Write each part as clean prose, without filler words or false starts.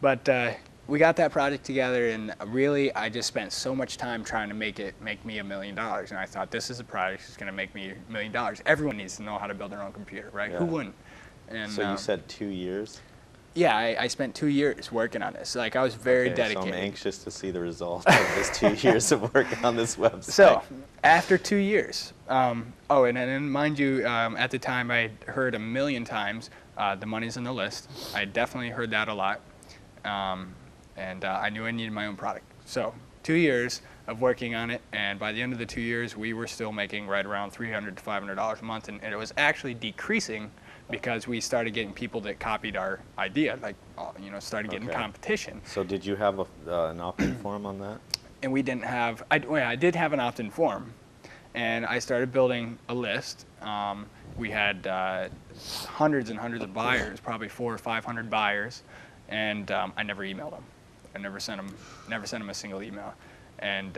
But we got that project together, and really, I just spent so much time trying to make me $1 million. And I thought, this is a project that's going to make me $1 million. Everyone needs to know how to build their own computer, right? Yeah. Who wouldn't? And, so you said 2 years? Yeah, I spent 2 years working on this. Like, I was very dedicated. So I'm anxious to see the results of this 2 years of work on this website. So, after 2 years, oh, and mind you, at the time I heard 1 million times, the money's in the list. I definitely heard that a lot. And I knew I needed my own product. So 2 years of working on it, and by the end of the 2 years, we were still making right around $300 to $500 a month, and it was actually decreasing because we started getting people that copied our idea, like, started getting competition. So did you have an opt-in form on that? And we didn't have, I did have an opt-in form, and I started building a list. We had hundreds and hundreds of buyers, probably 400 or 500 buyers, and I never emailed them. I never sent them a single email, and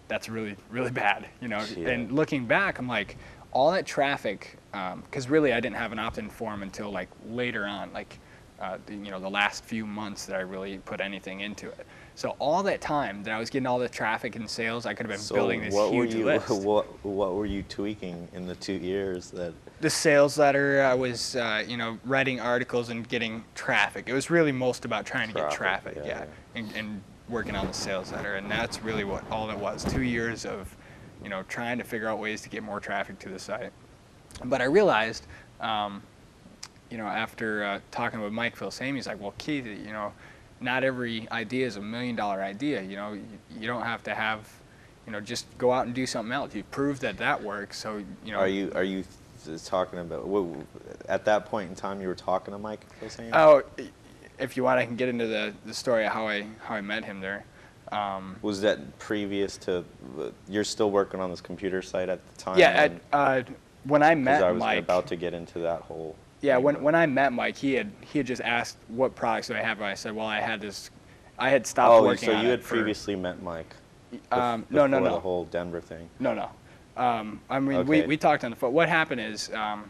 that's really, really bad, Yeah. And looking back, I'm like, all that traffic, because really I didn't have an opt-in form until like later on, like the last few months that I really put anything into it. So all that time that I was getting all the traffic and sales, I could have been building this huge list. What were you tweaking in the 2 years that? The sales letter, I was writing articles and getting traffic. It was really most about trying to get traffic, yeah. And working on the sales letter, and that's really what all it was. 2 years of trying to figure out ways to get more traffic to the site. But I realized, after talking with Mike Phil-Same, he's like, well, Keith, not every idea is $1 million idea. You don't have to have, just go out and do something else. You've proved that works. So Are you talking about at that point in time you were talking to Mike Phil-Same? Oh, if you want, I can get into the story of how I met him there. Was that previous to? You're still working on this computer site at the time? Yeah. When I met Mike, I was Mike, about to get into that whole. Yeah, when I met Mike, he had just asked what products do I have, and I said, well, I had stopped working on it. So you had previously met Mike? No. The whole Denver thing. No. I mean, we talked on the phone. What happened is, I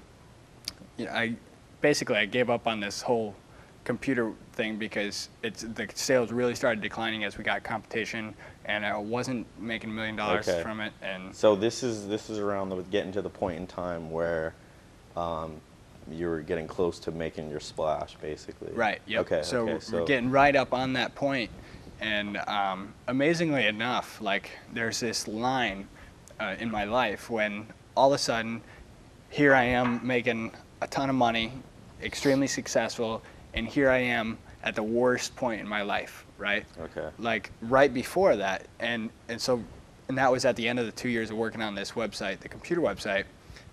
gave up on this whole computer thing because the sales really started declining as we got competition, and I wasn't making $1 million from it. And so this is around getting to the point in time where you were getting close to making your splash, basically. Right. Yep. Okay. So we're getting right up on that point, and amazingly enough, like there's this line in my life when all of a sudden, here I am making a ton of money, extremely successful, and here I am at the worst point in my life, right? Okay. Like right before that, and that was at the end of the 2 years of working on this website, the computer website.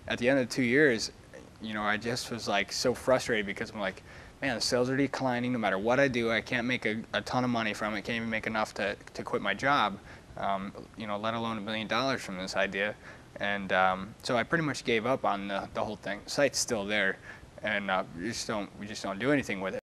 At the end of the 2 years, I just was like so frustrated because I'm like, man, the sales are declining. No matter what I do, I can't make a ton of money from it. Can't even make enough to quit my job, let alone $1 million from this idea. And so I pretty much gave up on the whole thing. The site's still there, and we just don't do anything with it.